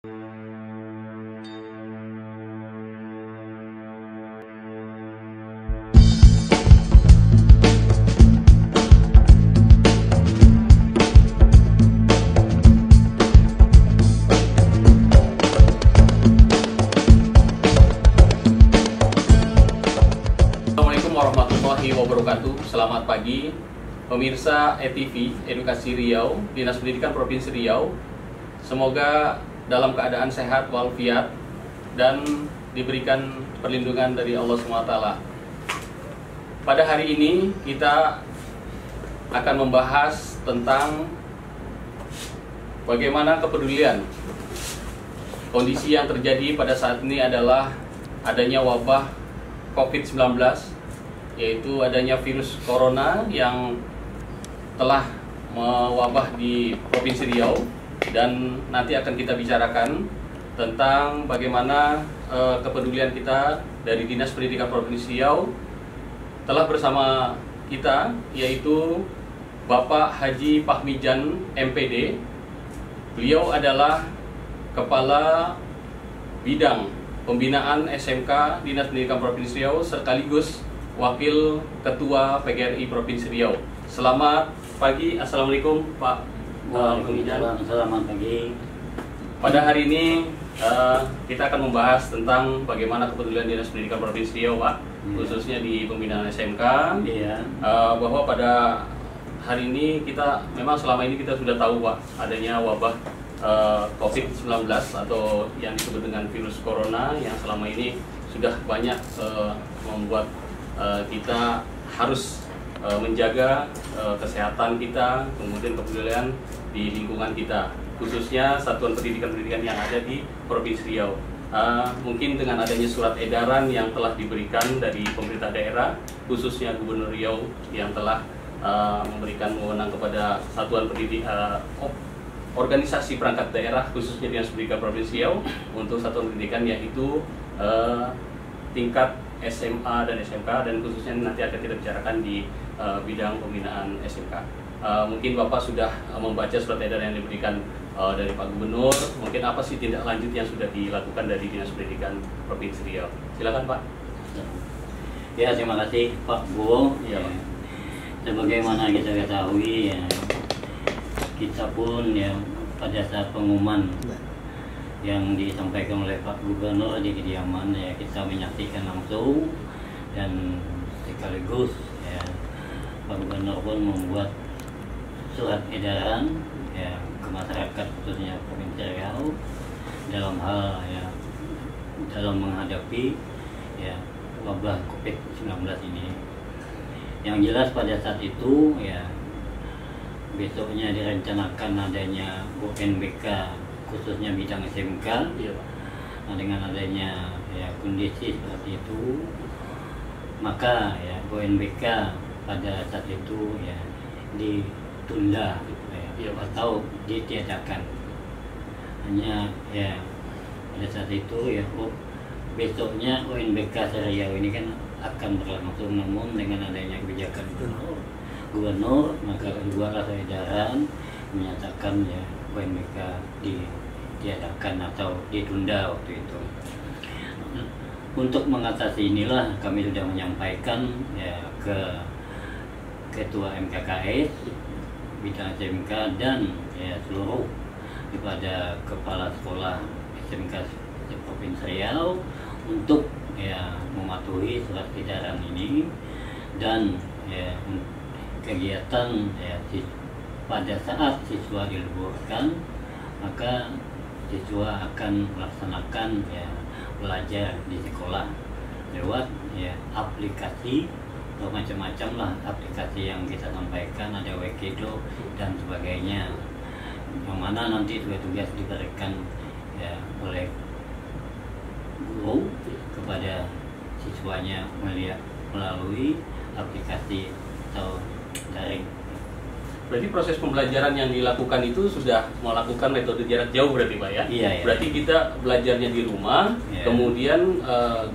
Assalamualaikum warahmatullahi wabarakatuh. Selamat pagi pemirsa ETV Edukasi Riau, Dinas Pendidikan Provinsi Riau. Semoga dalam keadaan sehat walafiat dan diberikan perlindungan dari Allah SWT. Pada hari ini kita akan membahas tentang bagaimana kepedulian. Kondisi yang terjadi pada saat ini adalah adanya wabah COVID-19, yaitu adanya virus corona yang telah mewabah di Provinsi Riau, dan nanti akan kita bicarakan tentang bagaimana kepedulian kita dari Dinas Pendidikan Provinsi Riau telah bersama kita, yaitu Bapak Haji Pahmijan MPD. Beliau adalah Kepala Bidang Pembinaan SMK Dinas Pendidikan Provinsi Riau sekaligus Wakil Ketua PGRI Provinsi Riau. Selamat pagi, Assalamualaikum Pak Pahmijan. Selamat pagi. Pada hari ini kita akan membahas tentang bagaimana kepedulian Dinas Pendidikan Provinsi Riau, Pak, khususnya di pembinaan SMK. Bahwa pada hari ini kita memang selama ini kita sudah tahu, Pak, adanya wabah COVID-19 atau yang disebut dengan virus corona yang selama ini sudah banyak membuat kita harus menjaga kesehatan kita, kemudian kepedulian di lingkungan kita, khususnya satuan pendidikan-pendidikan yang ada di Provinsi Riau. Mungkin dengan adanya surat edaran yang telah diberikan dari pemerintah daerah, khususnya Gubernur Riau yang telah memberikan wewenang kepada satuan organisasi perangkat daerah, khususnya Dinas Pendidikan Provinsi Riau untuk satuan pendidikan, yaitu tingkat SMA dan SMK, dan khususnya nanti akan kita bicarakan di bidang pembinaan SMK. Mungkin Bapak sudah membaca surat edaran yang diberikan dari Pak Gubernur. Mungkin apa sih tindak lanjut yang sudah dilakukan dari Dinas Pendidikan Provinsi Riau? Silakan, Pak. Ya, terima kasih Pak Bu. Ya, sebagaimana kita ketahui, ya, kita pun ya pada saat pengumuman yang disampaikan oleh Pak Gubernur di kediaman, ya kita menyaksikan langsung, dan sekaligus ya Pak Gubernur pun membuat surat edaran ya ke masyarakat khususnya Provinsi Riau dalam hal ya dalam menghadapi ya wabah COVID-19 ini. Yang jelas pada saat itu ya besoknya direncanakan adanya UNBK khususnya bidang SMK. Nah, dengan adanya ya kondisi seperti itu, maka ya UNBK pada saat itu ya ditunda atau ditiadakan. Hanya ya pada saat itu ya besoknya UNBK Riau ini kan akan berlangsung, namun dengan adanya kebijakan Gubernur maka keluarlah edaran menyatakan ya UNBK ditiadakan atau ditunda waktu itu. Untuk mengatasi inilah kami sudah menyampaikan ya ke Ketua MKKS bidang SMK dan ya seluruh kepada kepala sekolah SMK Provinsi Riau untuk ya mematuhi surat edaran ini, dan ya kegiatan ya pada saat siswa diliburkan maka siswa akan melaksanakan ya belajar di sekolah lewat ya aplikasi atau macam-macam lah aplikasi yang kita sampaikan, ada Wekido dan sebagainya, yang mana nanti tugas-tugas diberikan ya oleh guru kepada siswanya melalui aplikasi atau daring. Berarti proses pembelajaran yang dilakukan itu sudah melakukan metode jarak jauh berarti Pak ya? Iya, iya. Berarti kita belajarnya di rumah, Iya. kemudian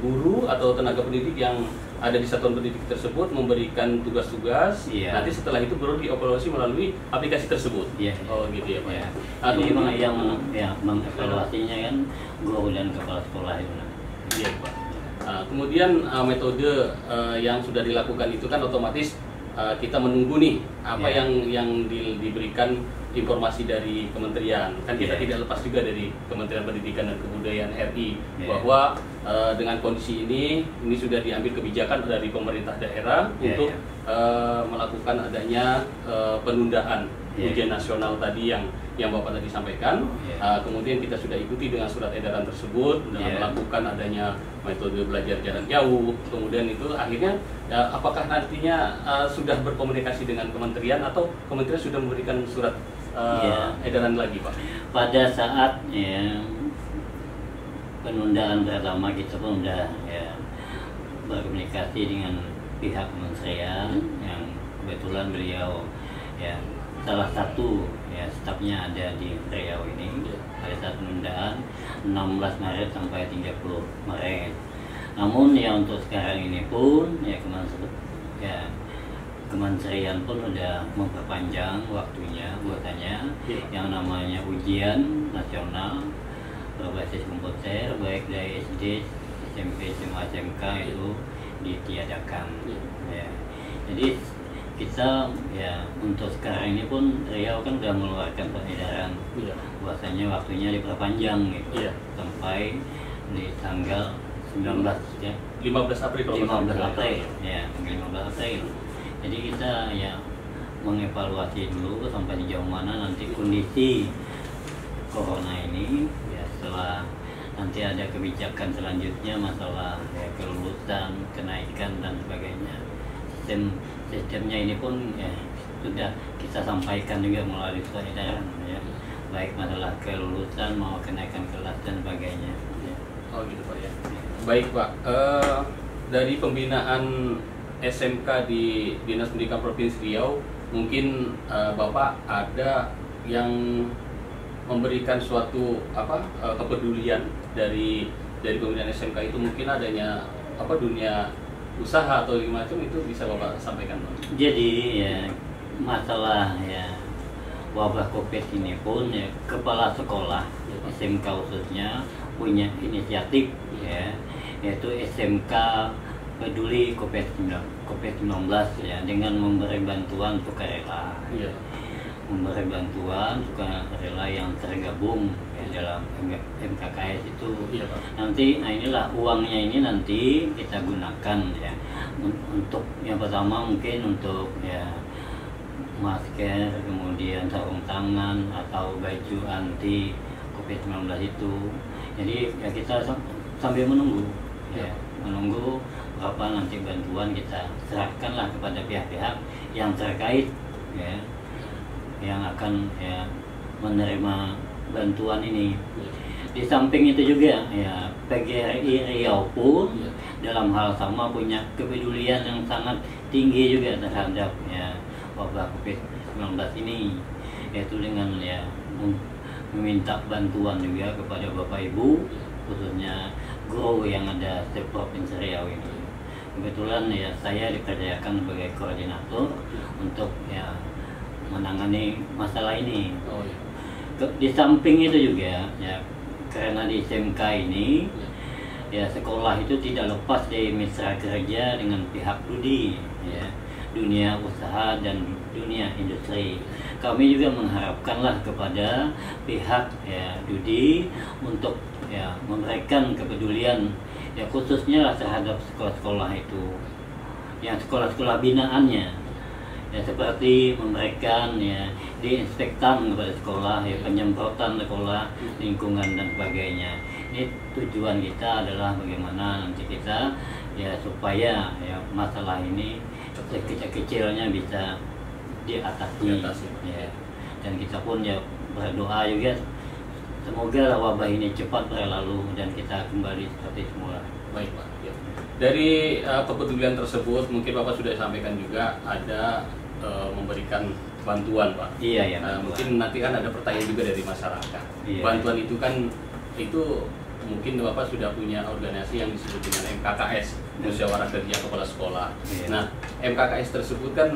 guru atau tenaga pendidik yang ada di satuan pendidik tersebut memberikan tugas-tugas, Iya. nanti setelah itu baru dievaluasi melalui aplikasi tersebut. Iya. Oh gitu ya Pak ya. Nah, jadi yang mengevaluasinya kan guru dan kepala sekolah itu. Iya Pak. Kemudian metode yang sudah dilakukan itu kan otomatis kita menunggu nih apa Yeah. yang diberikan informasi dari kementerian. Kan kita Yeah. tidak lepas juga dari Kementerian Pendidikan dan Kebudayaan RI Yeah. bahwa dengan kondisi ini sudah diambil kebijakan dari pemerintah daerah Yeah, untuk melakukan adanya penundaan Yeah. ujian nasional tadi yang Bapak tadi sampaikan. Yeah. Kemudian kita sudah ikuti dengan surat edaran tersebut dengan Yeah. melakukan adanya metode belajar jarak jauh. Kemudian itu akhirnya apakah nantinya sudah berkomunikasi dengan kementerian atau kementerian sudah memberikan surat Yeah. edaran lagi Pak? Pada saat penundaan pertama kita pun sudah berkomunikasi dengan pihak kementerian yang kebetulan beliau salah satu stafnya ada di Riau ini pada saat penundaan 16 Maret sampai 30 Maret. Namun untuk sekarang ini pun kementerian pun sudah memperpanjang waktunya buatannya yang namanya ujian nasional berbasis komputer baik dari SD, SMP, SMA, SMK itu ditiadakan. Jadi kita untuk sekarang ini pun Riau kan sudah mengeluarkan edaran bahwasanya waktunya diperpanjang gitu sampai di tanggal 19 15 April kalau 15 April 15 April. Jadi kita mengevaluasi dulu sampai sejauh mana nanti kondisi corona ini setelah nanti ada kebijakan selanjutnya masalah kelulusan, kenaikan dan sebagainya. Sistemnya ini pun sudah kita sampaikan juga melalui surat edaran baik masalah kelulusan mau kenaikan kelas dan sebagainya. Oh gitu Pak ya. Baik Pak, dari pembinaan SMK di Dinas Pendidikan Provinsi Riau mungkin Bapak ada yang memberikan suatu kepedulian dari pembinaan SMK itu, mungkin adanya dunia usaha atau gimana itu bisa Bapak sampaikan Pak? Jadi masalah wabah COVID ini pun kepala sekolah SMK khususnya punya inisiatif yaitu SMK peduli COVID-19 dengan memberi bantuan sukarela. Memberi bantuan sukarela yang tergabung dalam MKKS itu. Nanti inilah uangnya ini nanti kita gunakan untuk yang pertama mungkin untuk masker, kemudian sarung tangan atau baju anti COVID-19 itu. Jadi kita sambil menunggu menunggu berapa nanti bantuan kita serahkanlah kepada pihak-pihak yang terkait yang akan menerima bantuan ini. Di samping itu juga PGRI Riau pun dalam hal sama punya kepedulian yang sangat tinggi juga terhadap wabah COVID-19 ini, yaitu dengan meminta bantuan juga kepada Bapak Ibu khususnya guru yang ada di Provinsi Riau ini. Kebetulan saya dipercayakan sebagai koordinator untuk menangani masalah ini. Di samping itu juga karena di SMK ini sekolah itu tidak lepas dari mitra kerja dengan pihak DUDI dunia usaha dan dunia industri. Kami juga mengharapkanlah kepada pihak DUDI untuk memberikan kepedulian khususnya terhadap sekolah-sekolah itu, yang sekolah-sekolah binaannya seperti memberikan diinspektan kepada sekolah, penyemprotan sekolah, lingkungan dan sebagainya. Ini tujuan kita adalah bagaimana nanti kita supaya masalah ini kecil-kecilnya bisa diatasi. Dan kita pun berdoa juga semoga wabah ini cepat berlalu dan kita kembali seperti semula. Baik Pak. Dari kepedulian tersebut mungkin Bapak sudah sampaikan juga ada memberikan bantuan, Pak. Iya, ya. Mungkin nanti kan ada pertanyaan juga dari masyarakat. Iya, bantuan itu kan itu mungkin Bapak sudah punya organisasi yang disebut dengan MKKS, Musyawarah Kerja Kepala Sekolah. Iya. Nah, MKKS tersebut kan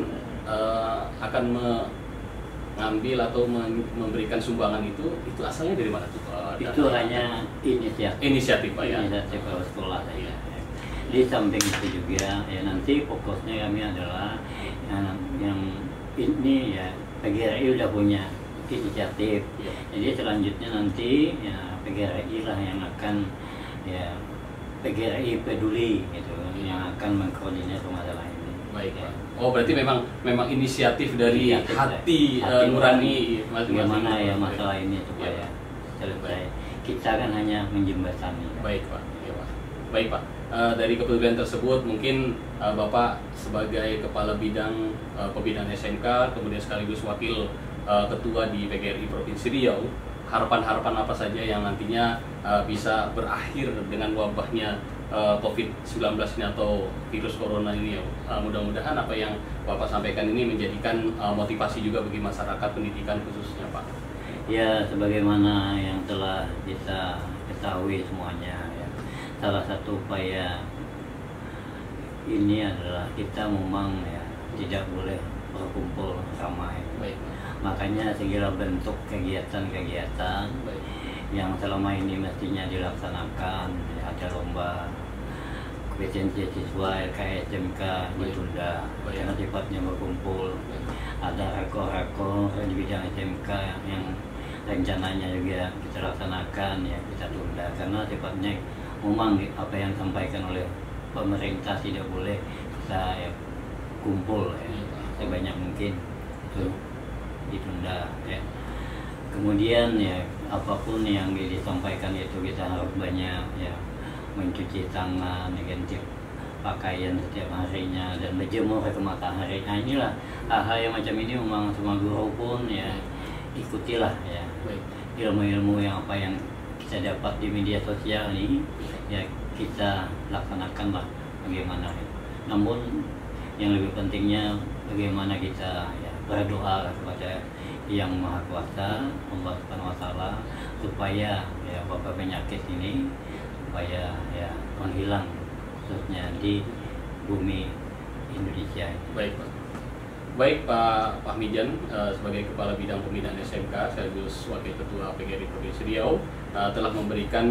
akan mengambil atau memberikan sumbangan itu asalnya dari mana tuh, Pak? Itu hanya inisiatif, Pak, ya. Inisiatif kepala sekolah saya. Di samping itu juga ya nanti fokusnya kami adalah yang ini ya PGRI udah punya inisiatif. Ya. Jadi selanjutnya nanti ya PGRI lah yang akan ya PGRI peduli gitu yang akan mengkoordinir masalah ini. Baik, Pak. Oh, berarti memang inisiatif dari hati nurani bagaimana ya masalah ini supaya selesai. Kita kan hanya menjembatani. Baik, Pak. Ya, Pak. Baik, Pak. Dari kepedulian tersebut mungkin Bapak sebagai Kepala Bidang Pembinaan SMK kemudian sekaligus Wakil Ketua di PGRI Provinsi Riau, harapan-harapan apa saja yang nantinya bisa berakhir dengan wabahnya COVID-19 ini atau virus corona ini ya. Mudah-mudahan apa yang Bapak sampaikan ini menjadikan motivasi juga bagi masyarakat pendidikan khususnya, Pak. Ya, sebagaimana yang telah kita ketahui semuanya ya. Salah satu upaya ini adalah kita memang ya tidak boleh berkumpul ramai. Baik. Makanya segala bentuk kegiatan-kegiatan yang selama ini mestinya dilaksanakan, ya, ada lomba kompetensi siswa LKS SMK ditunda karena sifatnya berkumpul. Ada rekor-rekor di bidang SMK yang rencananya juga kita laksanakan ya kita tunda karena sifatnya memang apa yang disampaikan oleh pemerintah tidak boleh kita ya, kumpul ya, sebanyak mungkin itu ditunda ya. Kemudian ya apapun yang disampaikan itu kita harus banyak ya mencuci tangan, ganti pakaian setiap harinya dan berjemur ke matahari. Nah inilah hal-hal yang macam ini memang semua guru pun ya ikutilah ya ilmu-ilmu yang apa yang kita dapat di media sosial ini ya kita laksanakanlah bagaimana ya. Namun yang lebih pentingnya bagaimana kita ya berdoa kepada Yang Maha Kuasa Allah Subhanahu wa Ta'ala supaya ya wabah penyakit ini supaya ya menghilang khususnya di bumi Indonesia. Baik, Pak. Baik, Pak Fahmijan sebagai Kepala Bidang Pembinaan SMK sekaligus Wakil Ketua PGRI Provinsi Riau telah memberikan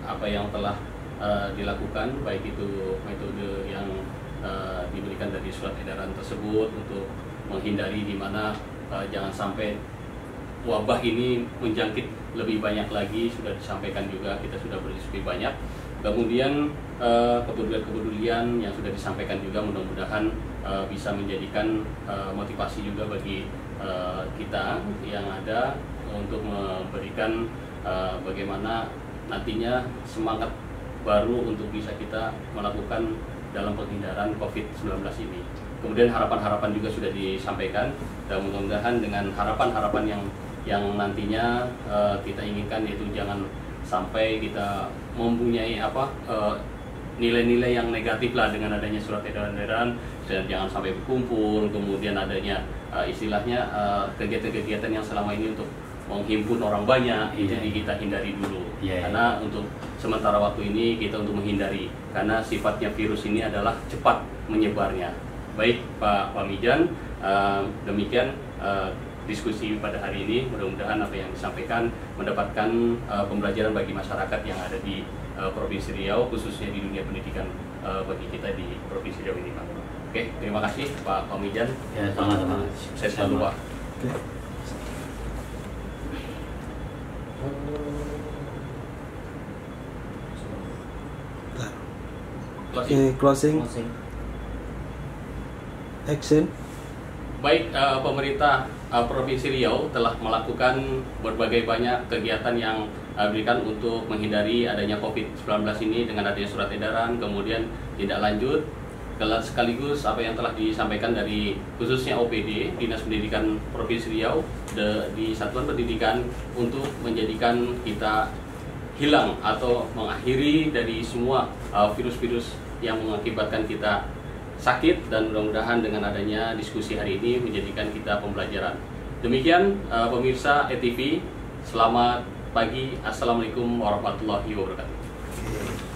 apa yang telah dilakukan, baik itu metode yang diberikan dari surat edaran tersebut untuk menghindari di mana jangan sampai wabah ini menjangkit lebih banyak lagi, sudah disampaikan juga, kita sudah berdiskusi banyak. Kemudian kepedulian yang sudah disampaikan juga mudah-mudahan bisa menjadikan motivasi juga bagi kita yang ada untuk memberikan bagaimana nantinya semangat baru untuk bisa kita melakukan dalam penghindaran COVID-19 ini. Kemudian harapan-harapan juga sudah disampaikan dan mudah-mudahan dengan harapan-harapan yang nantinya kita inginkan, yaitu jangan sampai kita mempunyai nilai-nilai yang negatif lah dengan adanya surat edaran-edaran, dan jangan sampai berkumpul, kemudian adanya istilahnya kegiatan-kegiatan yang selama ini untuk menghimpun orang banyak, itu kita hindari dulu. Karena untuk sementara waktu ini kita untuk menghindari, karena sifatnya virus ini adalah cepat menyebarnya. Baik, Pak Fahmijan, demikian diskusi pada hari ini. Mudah-mudahan apa yang disampaikan mendapatkan pembelajaran bagi masyarakat yang ada di Provinsi Riau, khususnya di dunia pendidikan bagi kita di Provinsi Riau ini, Pak. Oke, terima kasih Pak Fahmijan. Ya, sama-sama. Sukses selalu, Pak. Oke, closing. Action. Baik, pemerintah Provinsi Riau telah melakukan berbagai banyak kegiatan yang diberikan untuk menghindari adanya COVID-19 ini dengan adanya surat edaran, kemudian tindak lanjut, sekaligus apa yang telah disampaikan dari khususnya OPD, Dinas Pendidikan Provinsi Riau, di Satuan Pendidikan untuk menjadikan kita hilang atau mengakhiri dari semua virus-virus yang mengakibatkan kita sakit, dan mudah-mudahan dengan adanya diskusi hari ini menjadikan kita pembelajaran. Demikian pemirsa ETV, selamat pagi, assalamualaikum warahmatullahi wabarakatuh.